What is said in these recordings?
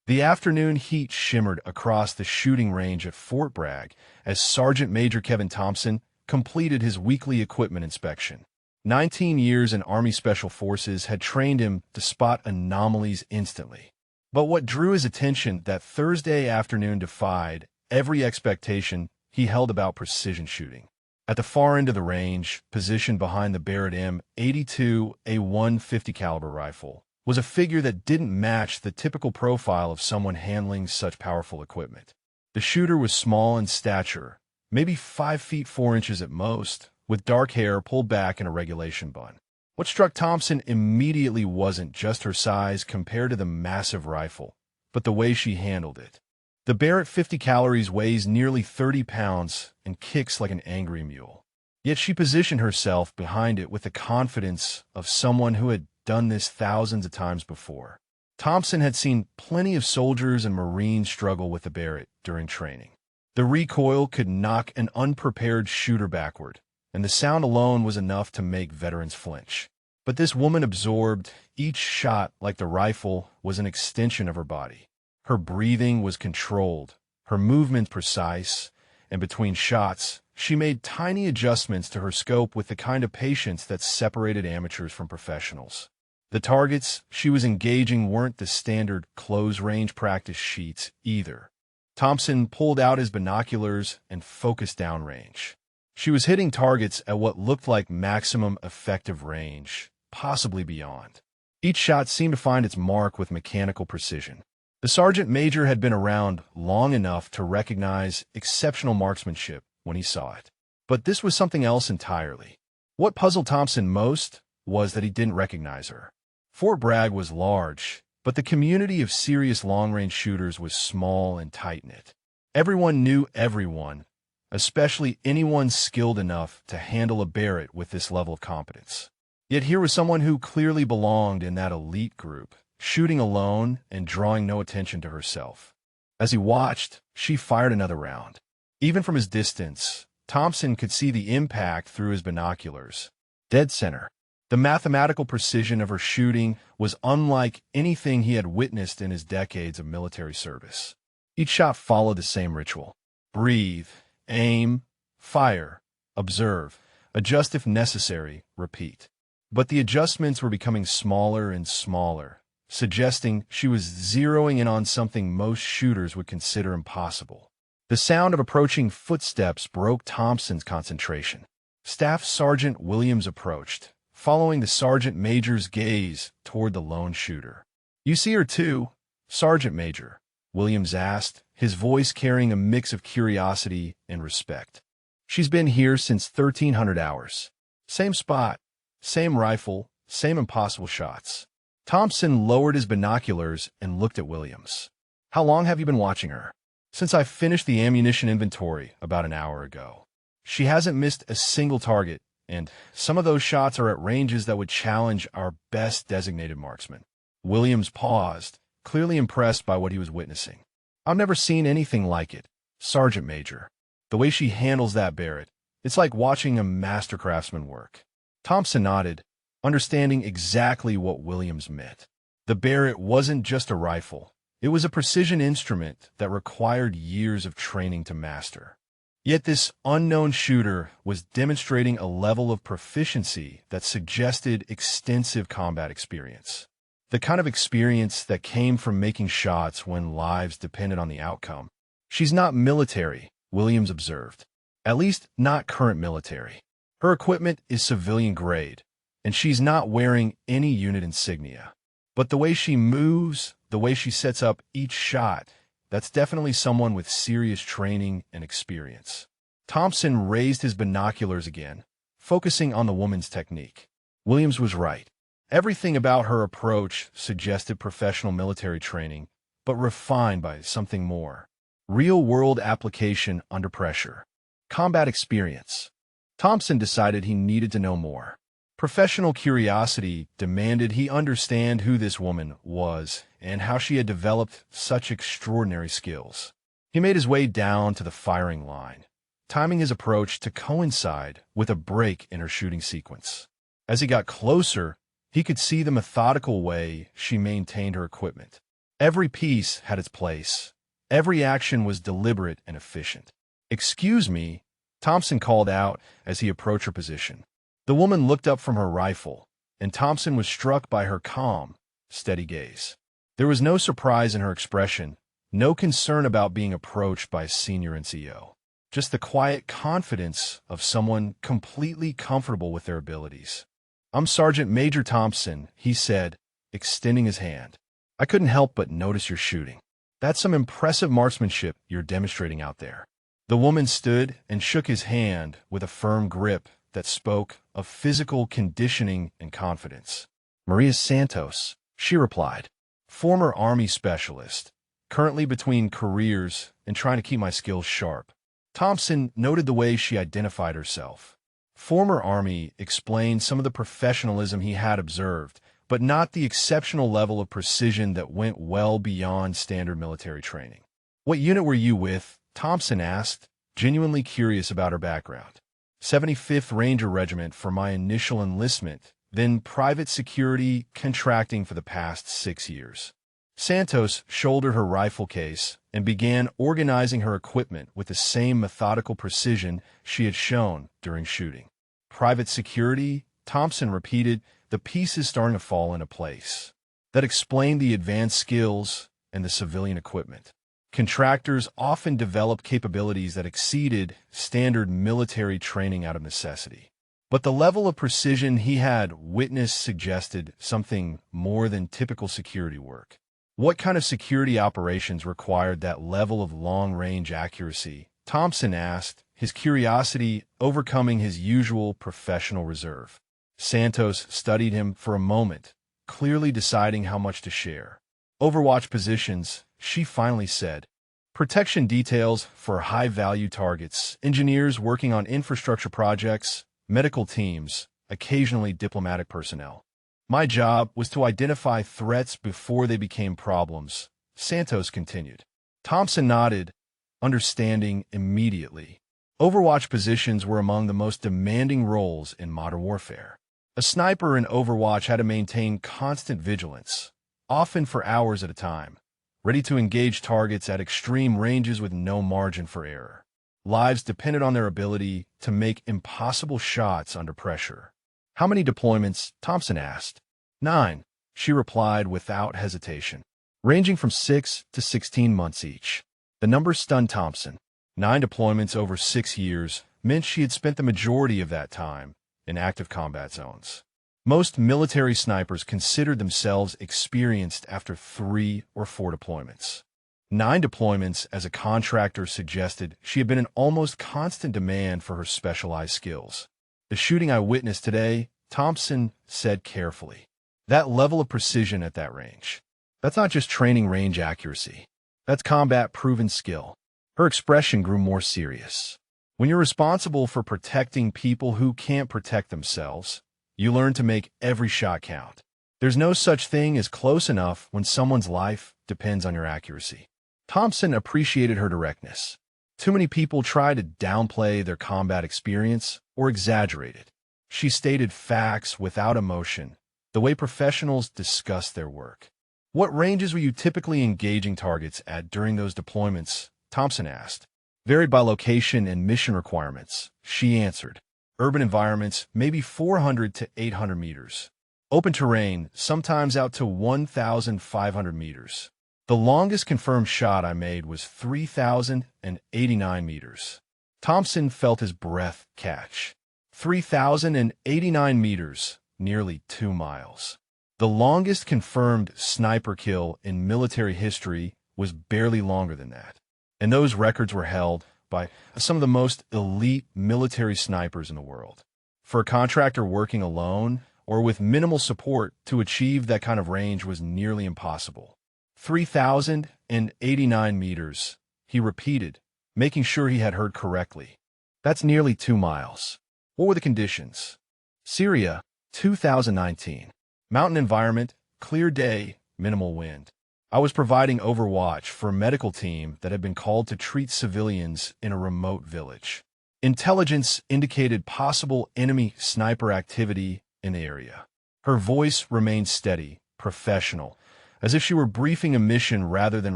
The afternoon heat shimmered across the shooting range at Fort Bragg as Sergeant Major Kevin Thompson completed his weekly equipment inspection. 19 years in Army Special Forces had trained him to spot anomalies instantly. But what drew his attention that Thursday afternoon defied every expectation he held about precision shooting. At the far end of the range, positioned behind the Barrett M82, a 150 caliber rifle, was a figure that didn't match the typical profile of someone handling such powerful equipment. The shooter was small in stature, maybe 5 feet 4 inches at most, with dark hair pulled back in a regulation bun. What struck Thompson immediately wasn't just her size compared to the massive rifle, but the way she handled it. The Barrett 50 calories weighs nearly 30 pounds and kicks like an angry mule. Yet she positioned herself behind it with the confidence of someone who had done this thousands of times before. Thompson had seen plenty of soldiers and Marines struggle with the Barrett during training. The recoil could knock an unprepared shooter backward, and the sound alone was enough to make veterans flinch. But this woman absorbed each shot like the rifle was an extension of her body. Her breathing was controlled, her movement precise, and between shots, she made tiny adjustments to her scope with the kind of patience that separated amateurs from professionals. The targets she was engaging weren't the standard close-range practice sheets either. Thompson pulled out his binoculars and focused downrange. She was hitting targets at what looked like maximum effective range, possibly beyond. Each shot seemed to find its mark with mechanical precision. The sergeant major had been around long enough to recognize exceptional marksmanship when he saw it. But this was something else entirely. What puzzled Thompson most was that he didn't recognize her. Fort Bragg was large, but the community of serious long-range shooters was small and tight-knit. Everyone knew everyone, especially anyone skilled enough to handle a Barrett with this level of competence. Yet here was someone who clearly belonged in that elite group, shooting alone and drawing no attention to herself. As he watched, she fired another round. Even from his distance, Thompson could see the impact through his binoculars. Dead center. The mathematical precision of her shooting was unlike anything he had witnessed in his decades of military service. Each shot followed the same ritual. Breathe, aim, fire, observe, adjust if necessary, repeat. But the adjustments were becoming smaller and smaller, suggesting she was zeroing in on something most shooters would consider impossible. The sound of approaching footsteps broke Thompson's concentration. Staff Sergeant Williams approached, following the sergeant major's gaze toward the lone shooter. "You see her too, Sergeant Major?" Williams asked, his voice carrying a mix of curiosity and respect. "She's been here since 1300 hours. Same spot, same rifle, same impossible shots." Thompson lowered his binoculars and looked at Williams. "How long have you been watching her?" "Since I finished the ammunition inventory about an hour ago. She hasn't missed a single target, and some of those shots are at ranges that would challenge our best designated marksman." Williams paused, clearly impressed by what he was witnessing. "I've never seen anything like it, Sergeant Major. The way she handles that Barrett, it's like watching a master craftsman work." Thompson nodded, understanding exactly what Williams meant. The Barrett wasn't just a rifle. It was a precision instrument that required years of training to master. Yet this unknown shooter was demonstrating a level of proficiency that suggested extensive combat experience. The kind of experience that came from making shots when lives depended on the outcome. "She's not military," Williams observed. "At least not current military. Her equipment is civilian grade, and she's not wearing any unit insignia. But the way she moves, the way she sets up each shot, that's definitely someone with serious training and experience." Thompson raised his binoculars again, focusing on the woman's technique. Williams was right. Everything about her approach suggested professional military training, but refined by something more. Real-world application under pressure. Combat experience. Thompson decided he needed to know more. Professional curiosity demanded he understand who this woman was and how she had developed such extraordinary skills. He made his way down to the firing line, timing his approach to coincide with a break in her shooting sequence. As he got closer, he could see the methodical way she maintained her equipment. Every piece had its place. Every action was deliberate and efficient. "Excuse me," Thompson called out as he approached her position. The woman looked up from her rifle, and Thompson was struck by her calm, steady gaze. There was no surprise in her expression, no concern about being approached by a senior NCO. Just the quiet confidence of someone completely comfortable with their abilities. "I'm Sergeant Major Thompson," he said, extending his hand. "I couldn't help but notice your shooting. That's some impressive marksmanship you're demonstrating out there." The woman stood and shook his hand with a firm grip that spoke of physical conditioning and confidence. "Maria Santos," she replied. "Former Army specialist, currently between careers and trying to keep my skills sharp." Thompson noted the way she identified herself. Former Army explained some of the professionalism he had observed, but not the exceptional level of precision that went well beyond standard military training. "What unit were you with?" Thompson asked, genuinely curious about her background. 75th Ranger Regiment for my initial enlistment, then private security contracting for the past 6 years. Santos shouldered her rifle case and began organizing her equipment with the same methodical precision she had shown during shooting. "Private security," Thompson repeated, the pieces starting to fall into place. That explained the advanced skills and the civilian equipment. Contractors often develop capabilities that exceeded standard military training out of necessity. But the level of precision he had witnessed suggested something more than typical security work. What kind of security operations required that level of long-range accuracy? Thompson asked, his curiosity overcoming his usual professional reserve. Santos studied him for a moment, clearly deciding how much to share. "Overwatch positions," she finally said. "Protection details for high-value targets, engineers working on infrastructure projects, medical teams, occasionally diplomatic personnel. My job was to identify threats before they became problems," Santos continued. Thompson nodded, understanding immediately. Overwatch positions were among the most demanding roles in modern warfare. A sniper in Overwatch had to maintain constant vigilance, often for hours at a time, ready to engage targets at extreme ranges with no margin for error. Lives depended on their ability to make impossible shots under pressure. "How many deployments?" Thompson asked. 9, she replied without hesitation, ranging from 6 to 16 months each. The number stunned Thompson. 9 deployments over 6 years meant she had spent the majority of that time in active combat zones. Most military snipers considered themselves experienced after 3 or 4 deployments. 9 deployments as a contractor suggested she had been in almost constant demand for her specialized skills. "The shooting I witnessed today," Thompson said carefully. "That level of precision at that range. That's not just training range accuracy. That's combat-proven skill." Her expression grew more serious. "When you're responsible for protecting people who can't protect themselves, you learn to make every shot count. There's no such thing as close enough when someone's life depends on your accuracy." Thompson appreciated her directness. Too many people try to downplay their combat experience or exaggerate it. She stated facts without emotion, the way professionals discuss their work. "What ranges were you typically engaging targets at during those deployments?" Thompson asked. "Varied by location and mission requirements," she answered. "Urban environments, maybe 400 to 800 meters. Open terrain, sometimes out to 1,500 meters. The longest confirmed shot I made was 3,089 meters." Thompson felt his breath catch. 3,089 meters, nearly 2 miles. The longest confirmed sniper kill in military history was barely longer than that. And those records were held by some of the most elite military snipers in the world. For a contractor working alone or with minimal support to achieve that kind of range was nearly impossible. 3,089 meters, he repeated, making sure he had heard correctly. "That's nearly 2 miles. What were the conditions?" "Syria, 2019. Mountain environment, clear day, minimal wind. I was providing overwatch for a medical team that had been called to treat civilians in a remote village. Intelligence indicated possible enemy sniper activity in the area." Her voice remained steady, professional, as if she were briefing a mission rather than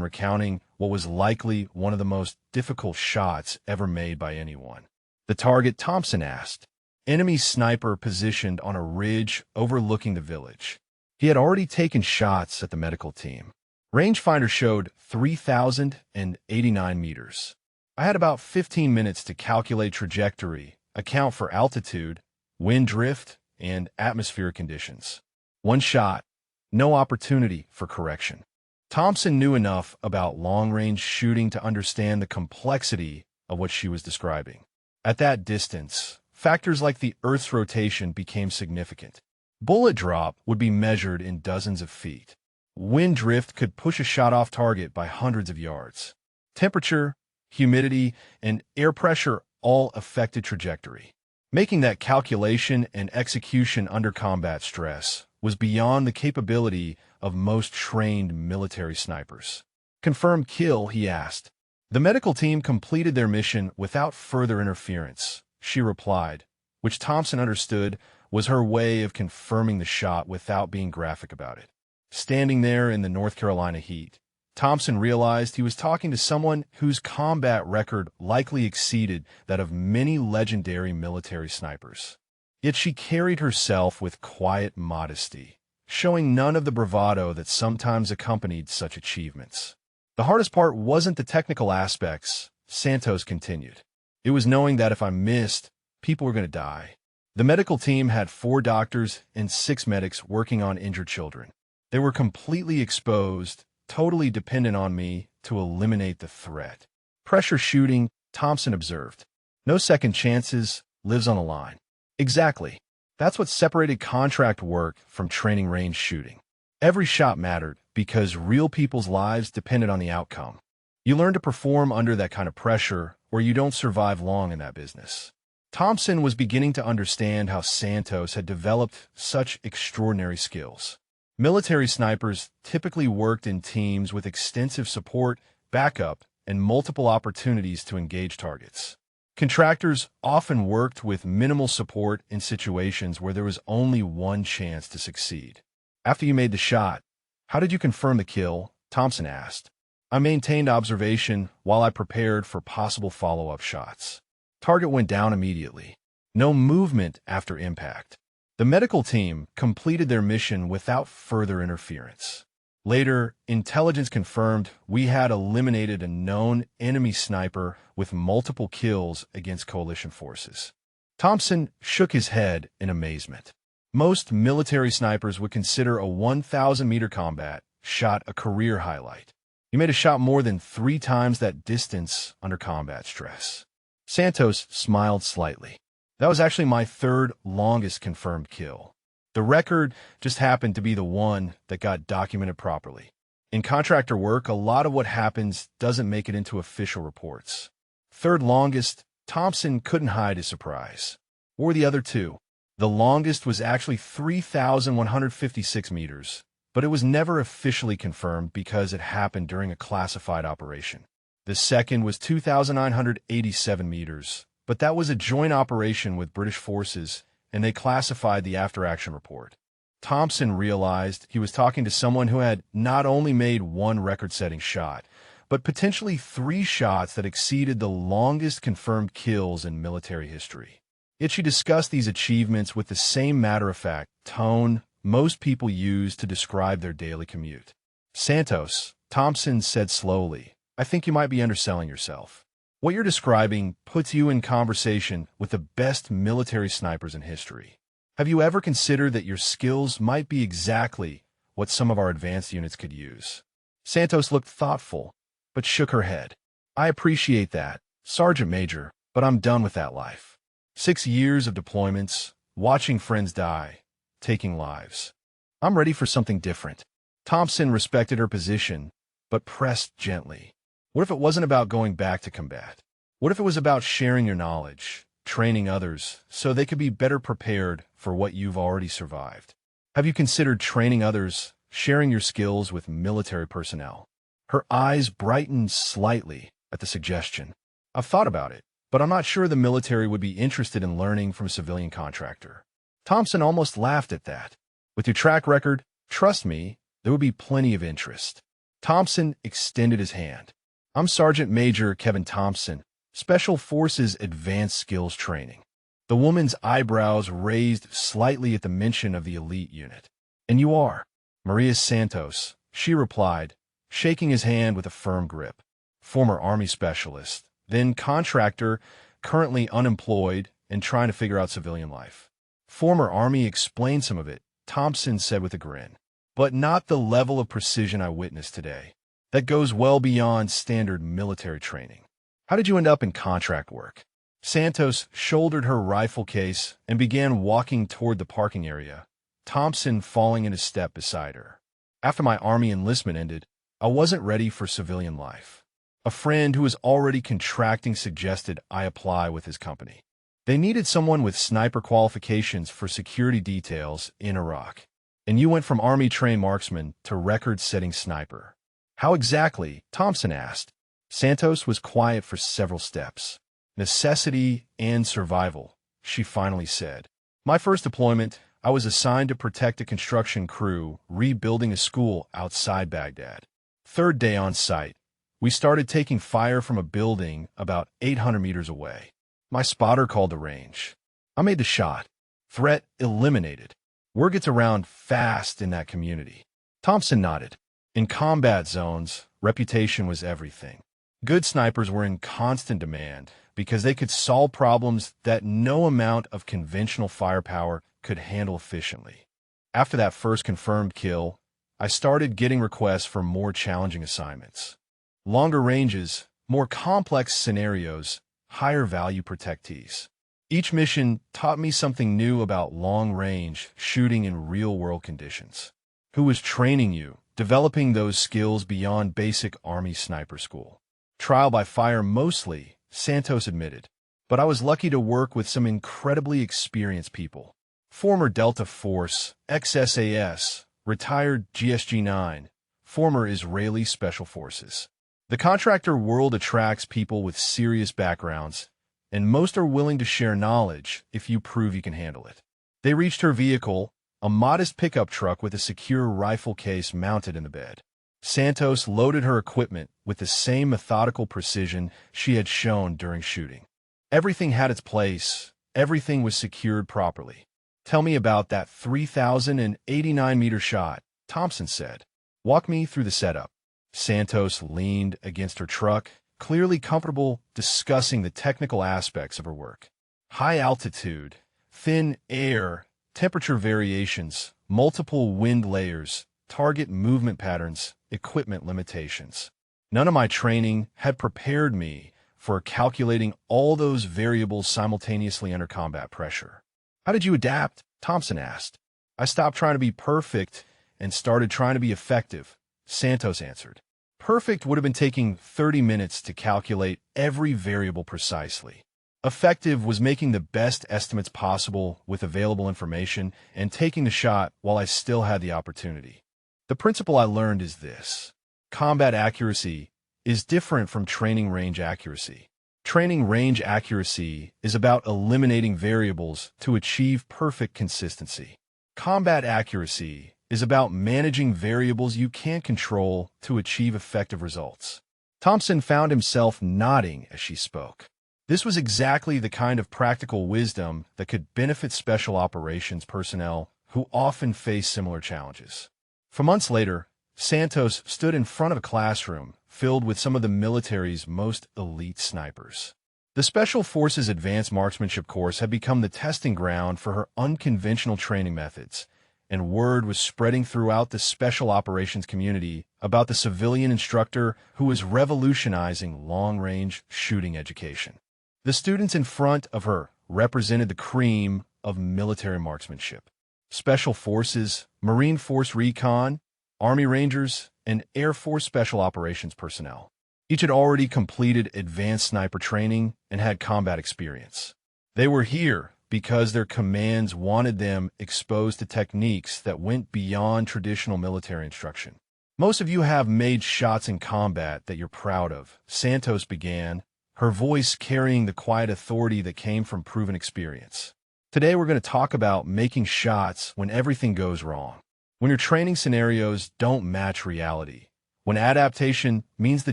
recounting what was likely one of the most difficult shots ever made by anyone. The target, Thompson asked. Enemy sniper positioned on a ridge overlooking the village. He had already taken shots at the medical team. Rangefinder showed 3,089 meters. I had about 15 minutes to calculate trajectory, account for altitude, wind drift, and atmospheric conditions. One shot, no opportunity for correction. Thompson knew enough about long-range shooting to understand the complexity of what she was describing. At that distance, factors like the Earth's rotation became significant. Bullet drop would be measured in dozens of feet. Wind drift could push a shot off target by hundreds of yards. Temperature, humidity, and air pressure all affected trajectory. Making that calculation and execution under combat stress was beyond the capability of most trained military snipers. Confirmed kill, he asked. The medical team completed their mission without further interference, she replied, which Thompson understood was her way of confirming the shot without being graphic about it. Standing there in the North Carolina heat, Thompson realized he was talking to someone whose combat record likely exceeded that of many legendary military snipers. Yet she carried herself with quiet modesty, showing none of the bravado that sometimes accompanied such achievements. The hardest part wasn't the technical aspects, Santos continued. It was knowing that if I missed, people were going to die. The medical team had 4 doctors and 6 medics working on injured children. They were completely exposed, totally dependent on me to eliminate the threat. Pressure shooting, Thompson observed. No second chances, lives on the line. Exactly. That's what separated contract work from training range shooting. Every shot mattered because real people's lives depended on the outcome. You learn to perform under that kind of pressure, or you don't survive long in that business. Thompson was beginning to understand how Santos had developed such extraordinary skills. Military snipers typically worked in teams with extensive support, backup, and multiple opportunities to engage targets. Contractors often worked with minimal support in situations where there was only one chance to succeed. After you made the shot, how did you confirm the kill? Thompson asked. I maintained observation while I prepared for possible follow-up shots. Target went down immediately. No movement after impact. The medical team completed their mission without further interference. Later, intelligence confirmed we had eliminated a known enemy sniper with multiple kills against coalition forces. Thompson shook his head in amazement. Most military snipers would consider a 1,000-meter combat shot a career highlight. You made a shot more than 3 times that distance under combat stress. Santos smiled slightly. That was actually my 3rd longest confirmed kill. The record just happened to be the one that got documented properly. In contractor work, a lot of what happens doesn't make it into official reports. 3rd longest, Thompson couldn't hide his surprise. What were the other 2? The longest was actually 3,156 meters, but it was never officially confirmed because it happened during a classified operation. The second was 2,987 meters, but that was a joint operation with British forces, and they classified the after-action report. Thompson realized he was talking to someone who had not only made one record-setting shot, but potentially 3 shots that exceeded the longest confirmed kills in military history. Yet she discussed these achievements with the same matter-of-fact tone most people use to describe their daily commute. Santos, Thompson said slowly, I think you might be underselling yourself. What you're describing puts you in conversation with the best military snipers in history. Have you ever considered that your skills might be exactly what some of our advanced units could use? Santos looked thoughtful, but shook her head. I appreciate that, Sergeant Major, but I'm done with that life. 6 years of deployments, watching friends die, taking lives. I'm ready for something different. Thompson respected her position, but pressed gently. What if it wasn't about going back to combat? What if it was about sharing your knowledge, training others, so they could be better prepared for what you've already survived? Have you considered training others, sharing your skills with military personnel? Her eyes brightened slightly at the suggestion. I've thought about it, but I'm not sure the military would be interested in learning from a civilian contractor. Thompson almost laughed at that. With your track record, trust me, there would be plenty of interest. Thompson extended his hand. I'm Sergeant Major Kevin Thompson, Special Forces Advanced Skills Training. The woman's eyebrows raised slightly at the mention of the elite unit. And you are? Maria Santos, she replied, shaking his hand with a firm grip. Former Army specialist, then contractor, currently unemployed and trying to figure out civilian life. Former Army explained some of it, Thompson said with a grin. But not the level of precision I witnessed today. That goes well beyond standard military training. How did you end up in contract work? Santos shouldered her rifle case and began walking toward the parking area, Thompson falling in a step beside her. After my Army enlistment ended, I wasn't ready for civilian life. A friend who was already contracting suggested I apply with his company. They needed someone with sniper qualifications for security details in Iraq. And you went from Army-trained marksman to record-setting sniper. How exactly? Thompson asked. Santos was quiet for several steps. Necessity and survival, she finally said. My first deployment, I was assigned to protect a construction crew rebuilding a school outside Baghdad. Third day on site, we started taking fire from a building about 800 meters away. My spotter called the range. I made the shot. Threat eliminated. Word gets around fast in that community. Thompson nodded. In combat zones, reputation was everything. Good snipers were in constant demand because they could solve problems that no amount of conventional firepower could handle efficiently. After that first confirmed kill, I started getting requests for more challenging assignments. Longer ranges, more complex scenarios, higher value protectees. Each mission taught me something new about long-range shooting in real-world conditions. Who was training you, developing those skills beyond basic Army sniper school? Trial by fire mostly, Santos admitted. But I was lucky to work with some incredibly experienced people. Former Delta Force, ex-SAS, retired GSG-9, former Israeli Special Forces. The contractor world attracts people with serious backgrounds, and most are willing to share knowledge if you prove you can handle it. They reached her vehicle, a modest pickup truck with a secure rifle case mounted in the bed. Santos loaded her equipment with the same methodical precision she had shown during shooting. Everything had its place, everything was secured properly. Tell me about that 3,089-meter shot, Thompson said. Walk me through the setup. Santos leaned against her truck, clearly comfortable discussing the technical aspects of her work. High altitude, thin air, temperature variations, multiple wind layers, target movement patterns, equipment limitations. None of my training had prepared me for calculating all those variables simultaneously under combat pressure. How did you adapt? Thompson asked. I stopped trying to be perfect and started trying to be effective, Santos answered. Perfect would have been taking 30 minutes to calculate every variable precisely. Effective was making the best estimates possible with available information and taking the shot while I still had the opportunity. The principle I learned is this. Combat accuracy is different from training range accuracy. Training range accuracy is about eliminating variables to achieve perfect consistency. Combat accuracy is about managing variables you can't control to achieve effective results. Thompson found himself nodding as she spoke. This was exactly the kind of practical wisdom that could benefit special operations personnel who often face similar challenges. For months later, Santos stood in front of a classroom filled with some of the military's most elite snipers. The Special Forces Advanced Marksmanship course had become the testing ground for her unconventional training methods, and word was spreading throughout the special operations community about the civilian instructor who was revolutionizing long-range shooting education. The students in front of her represented the cream of military marksmanship. Special Forces, Marine Force Recon, Army Rangers, and Air Force Special Operations personnel. Each had already completed advanced sniper training and had combat experience. They were here because their commands wanted them exposed to techniques that went beyond traditional military instruction. Most of you have made shots in combat that you're proud of, Santos began, her voice carrying the quiet authority that came from proven experience. Today we're going to talk about making shots when everything goes wrong. When your training scenarios don't match reality, when adaptation means the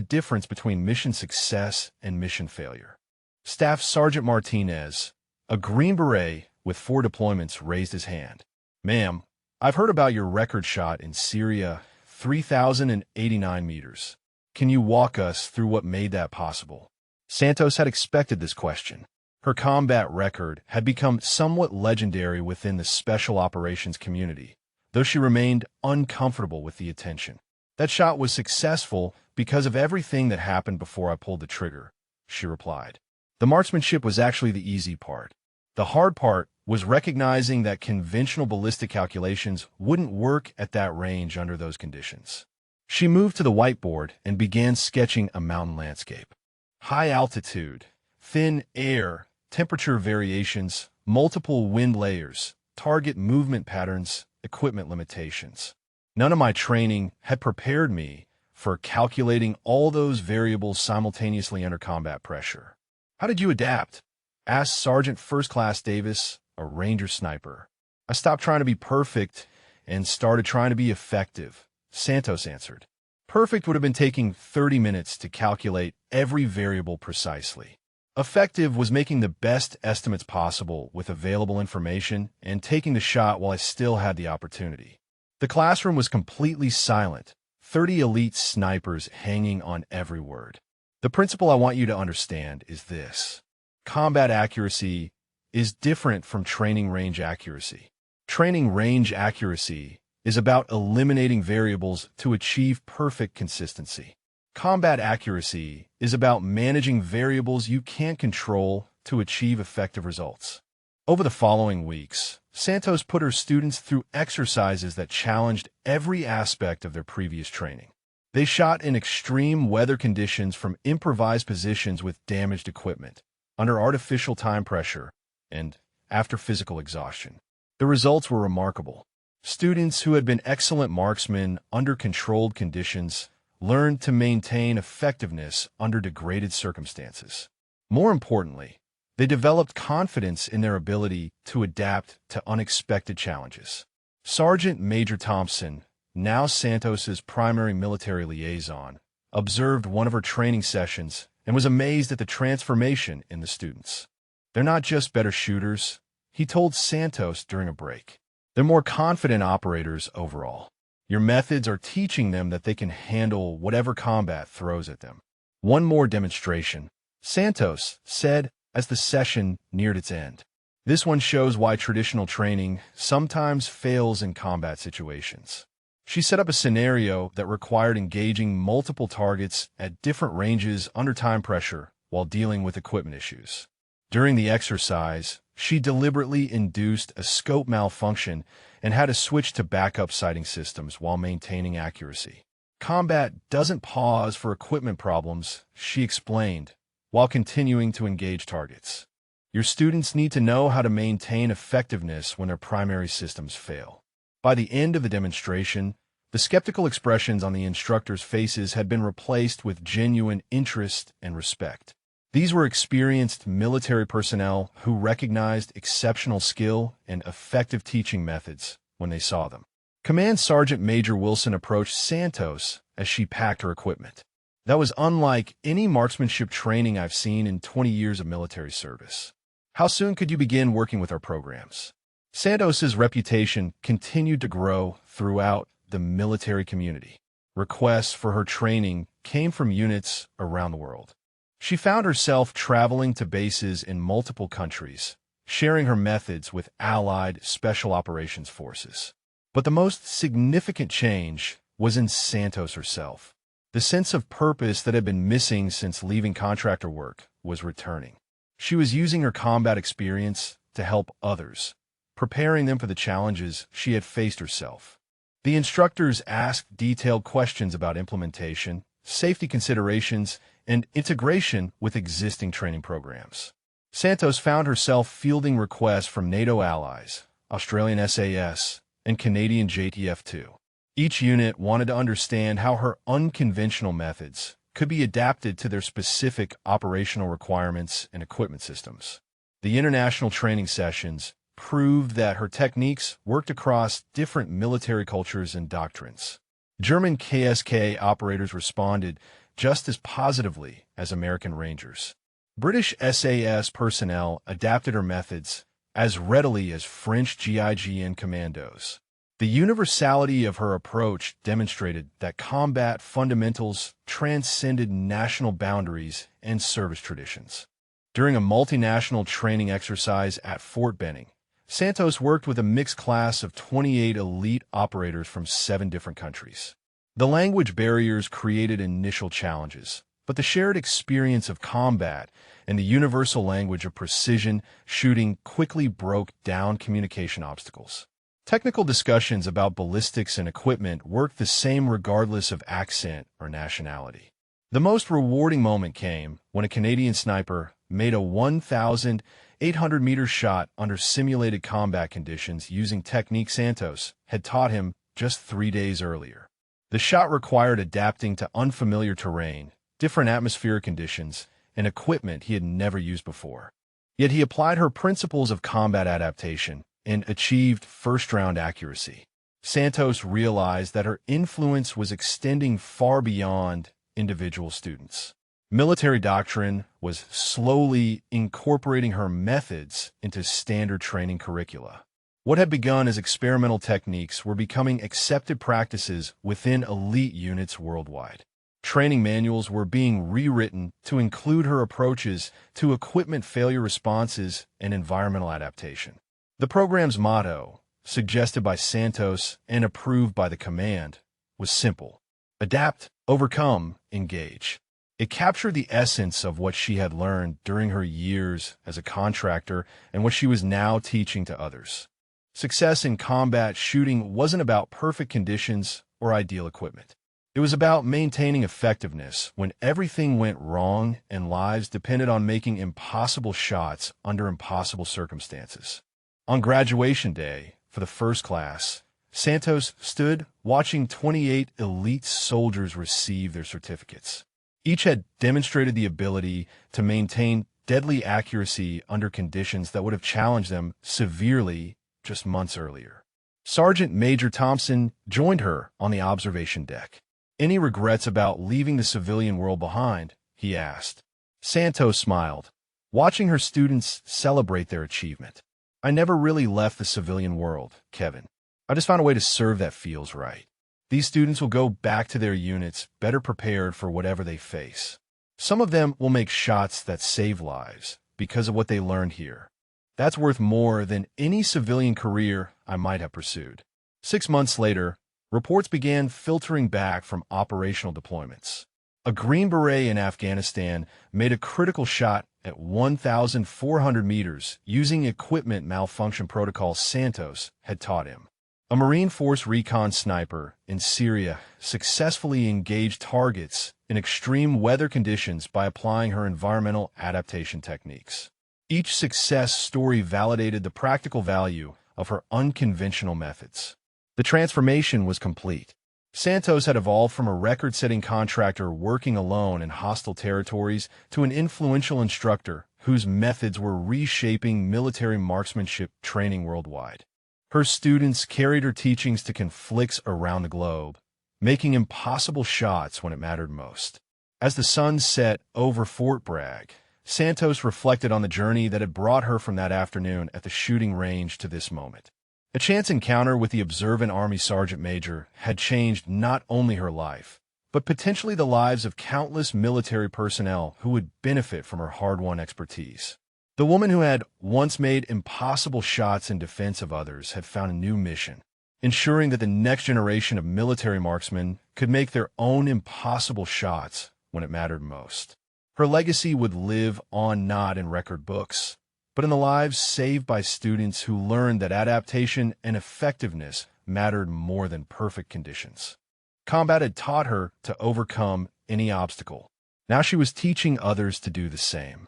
difference between mission success and mission failure. Staff Sergeant Martinez, a Green Beret with 4 deployments, raised his hand. Ma'am, I've heard about your record shot in Syria, 3,089 meters. Can you walk us through what made that possible? Santos had expected this question. Her combat record had become somewhat legendary within the special operations community, though she remained uncomfortable with the attention. That shot was successful because of everything that happened before I pulled the trigger, she replied. The marksmanship was actually the easy part. The hard part was recognizing that conventional ballistic calculations wouldn't work at that range under those conditions. She moved to the whiteboard and began sketching a mountain landscape. High altitude, thin air, temperature variations, multiple wind layers, target movement patterns, equipment limitations. None of my training had prepared me for calculating all those variables simultaneously under combat pressure. How did you adapt? Asked Sergeant First Class Davis, a Ranger sniper. I stopped trying to be perfect and started trying to be effective, Santos answered. Perfect would have been taking 30 minutes to calculate every variable precisely. Effective was making the best estimates possible with available information and taking the shot while I still had the opportunity. The classroom was completely silent, 30 elite snipers hanging on every word. The principle I want you to understand is this. Combat accuracy is different from training range accuracy. Training range accuracy is about eliminating variables to achieve perfect consistency. Combat accuracy is about managing variables you can't control to achieve effective results. Over the following weeks, Santos put her students through exercises that challenged every aspect of their previous training. They shot in extreme weather conditions from improvised positions with damaged equipment, under artificial time pressure, and after physical exhaustion. The results were remarkable. Students who had been excellent marksmen under controlled conditions learned to maintain effectiveness under degraded circumstances. More importantly, they developed confidence in their ability to adapt to unexpected challenges. Sergeant Major Thompson, now Santos's primary military liaison, observed one of her training sessions and was amazed at the transformation in the students. They're not just better shooters, he told Santos during a break. They're more confident operators overall. Your methods are teaching them that they can handle whatever combat throws at them. One more demonstration, Santos said as the session neared its end. This one shows why traditional training sometimes fails in combat situations. She set up a scenario that required engaging multiple targets at different ranges under time pressure while dealing with equipment issues. During the exercise, she deliberately induced a scope malfunction and had to switch to backup sighting systems while maintaining accuracy. Combat doesn't pause for equipment problems, she explained, while continuing to engage targets. Your students need to know how to maintain effectiveness when their primary systems fail. By the end of the demonstration, the skeptical expressions on the instructors' faces had been replaced with genuine interest and respect. These were experienced military personnel who recognized exceptional skill and effective teaching methods when they saw them. Command Sergeant Major Wilson approached Santos as she packed her equipment. That was unlike any marksmanship training I've seen in 20 years of military service. How soon could you begin working with our programs? Santos's reputation continued to grow throughout the military community. Requests for her training came from units around the world. She found herself traveling to bases in multiple countries, sharing her methods with allied special operations forces. But the most significant change was in Santos herself. The sense of purpose that had been missing since leaving contractor work was returning. She was using her combat experience to help others, preparing them for the challenges she had faced herself. The instructors asked detailed questions about implementation, safety considerations, and integration with existing training programs. Santos found herself fielding requests from NATO allies, Australian SAS, and Canadian JTF-2. Each unit wanted to understand how her unconventional methods could be adapted to their specific operational requirements and equipment systems. The international training sessions proved that her techniques worked across different military cultures and doctrines. German KSK operators responded just as positively as American Rangers. British SAS personnel adapted her methods as readily as French GIGN commandos. The universality of her approach demonstrated that combat fundamentals transcended national boundaries and service traditions. During a multinational training exercise at Fort Benning, Santos worked with a mixed class of 28 elite operators from 7 different countries. The language barriers created initial challenges, but the shared experience of combat and the universal language of precision shooting quickly broke down communication obstacles. Technical discussions about ballistics and equipment worked the same regardless of accent or nationality. The most rewarding moment came when a Canadian sniper made a 1,800-meter shot under simulated combat conditions using techniques Santos had taught him just 3 days earlier. The shot required adapting to unfamiliar terrain, different atmospheric conditions, and equipment he had never used before. Yet he applied her principles of combat adaptation and achieved first-round accuracy. Santos realized that her influence was extending far beyond individual students. Military doctrine was slowly incorporating her methods into standard training curricula. What had begun as experimental techniques were becoming accepted practices within elite units worldwide. Training manuals were being rewritten to include her approaches to equipment failure responses and environmental adaptation. The program's motto, suggested by Santos and approved by the command, was simple: adapt, overcome, engage. It captured the essence of what she had learned during her years as a contractor and what she was now teaching to others. Success in combat shooting wasn't about perfect conditions or ideal equipment. It was about maintaining effectiveness when everything went wrong and lives depended on making impossible shots under impossible circumstances. On graduation day, for the first class, Santos stood watching 28 elite soldiers receive their certificates. Each had demonstrated the ability to maintain deadly accuracy under conditions that would have challenged them severely just months earlier. Sergeant Major Thompson joined her on the observation deck. "Any regrets about leaving the civilian world behind?" he asked. Santos smiled, watching her students celebrate their achievement. "I never really left the civilian world, Kevin. I just found a way to serve that feels right. These students will go back to their units better prepared for whatever they face. Some of them will make shots that save lives because of what they learned here. That's worth more than any civilian career I might have pursued." 6 months later, reports began filtering back from operational deployments. A Green Beret in Afghanistan made a critical shot at 1,400 meters using equipment malfunction protocol Santos had taught him. A Marine Force recon sniper in Syria successfully engaged targets in extreme weather conditions by applying her environmental adaptation techniques. Each success story validated the practical value of her unconventional methods. The transformation was complete. Santos had evolved from a record-setting contractor working alone in hostile territories to an influential instructor whose methods were reshaping military marksmanship training worldwide. Her students carried her teachings to conflicts around the globe, making impossible shots when it mattered most. As the sun set over Fort Bragg, Santos reflected on the journey that had brought her from that afternoon at the shooting range to this moment. A chance encounter with the observant Army Sergeant Major had changed not only her life, but potentially the lives of countless military personnel who would benefit from her hard-won expertise. The woman who had once made impossible shots in defense of others had found a new mission, ensuring that the next generation of military marksmen could make their own impossible shots when it mattered most. Her legacy would live on not in record books, but in the lives saved by students who learned that adaptation and effectiveness mattered more than perfect conditions. Combat had taught her to overcome any obstacle. Now she was teaching others to do the same.